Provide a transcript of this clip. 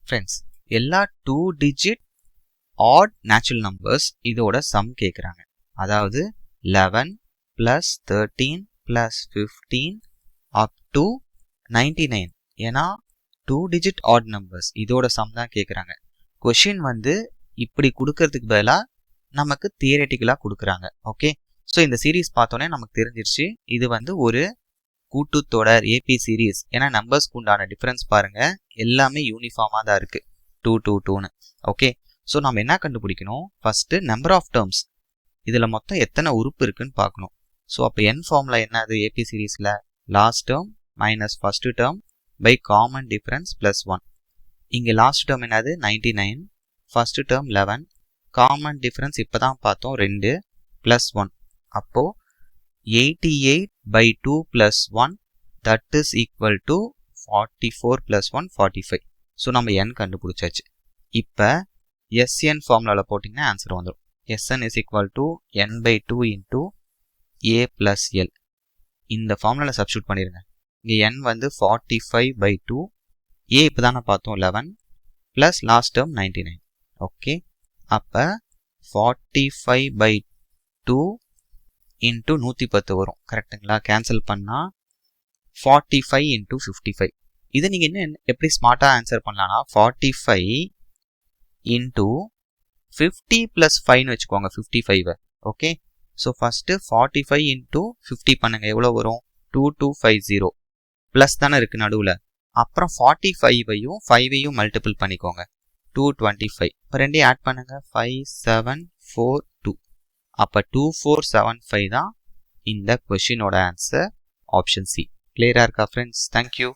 Friends எல்லா 2 digit add natural numbers இதோட some கேட்குறாங்க. அதாவது 11 + 13 + 15 up to 99. ஏன்னா 2 டிஜிட் ஆட் நம்பர்ஸ் இதோட சம் தான் கேட்குறாங்க. கொஷின் வந்து இப்படி கொடுக்கறதுக்கு பதிலாக நமக்கு தியரட்டிக்கலாக கொடுக்குறாங்க. ஓகே, ஸோ இந்த சீரீஸ் பார்த்தோன்னே நமக்கு தெரிஞ்சிருச்சு இது வந்து ஒரு கூட்டுத்தொடர் ஏபி சீரீஸ். ஏன்னா நம்பர்ஸ்க்கு உண்டான டிஃபரன்ஸ் பாருங்க எல்லாமே யூனிஃபார்மாக தான் இருக்கு 2 2 2ன்னு. ஓகே, ஸோ நம்ம என்ன கண்டுபிடிக்கணும், ஃபர்ஸ்ட் நம்பர் ஆஃப் டேர்ம்ஸ் இதில் மொத்தம் எத்தனை உறுப்பு இருக்குன்னு பார்க்கணும். ஸோ அப்போ n ஃபார்முலா என்னது ஏபி சீரீஸில் last term minus first term by common difference plus 1. இங்கே லாஸ்ட் டேர்ம் என்னது 99, ஃபர்ஸ்ட் டேர்ம் 11, காமன் டிஃபரன்ஸ் இப்போ தான் பார்த்தோம் 2 ப்ளஸ் 1. அப்போது 88/2 + 1 that is equal to 44 + 1 45. So நம்ம n கண்டுபிடிச்சாச்சு. இப்போ Sn ஃபார்முலாவில் போட்டிங்கன்னா ஆன்சர் வந்துடும். Sn is equal to n/2 into a plus l. இந்த ஃபார்முலாவில் சப்ஸ்டியூட் பண்ணிடுங்க. இங்கே n வந்து 45/2, a இப்போ தானே பார்த்தோம் 11 ப்ளஸ் லாஸ்ட் டேர்ம் 99. ஓகே, அப்போ 45/2 இன்ட்டு 110 வரும். கரெக்டுங்களா? கேன்சல் பண்ணால் 45 × 55. இதை நீங்கள் இன்னும் எப்படி ஸ்மார்ட்டாக ஆன்சர் பண்ணலான்னா 45 × 50 + 5ன்னு வச்சுக்கோங்க 55. ஓகே, ஸோ ஃபஸ்ட்டு 45 × 50 பண்ணுங்கள், எவ்வளோ வரும் 2250 ப்ளஸ் தானே இருக்குது நடுவில். அப்புறம் 45ஐயும் 5ஐயும் மல்டிபிள் பண்ணிக்கோங்க 225. இப்போ ரெண்டையும் ஆட் பண்ணுங்கள் 5742. அப்போ 2475 தான் இந்த கொஷினோட ஆன்சர், ஆப்ஷன் சி. கிளியராக இருக்கா ஃப்ரெண்ட்ஸ்? தேங்க்யூ.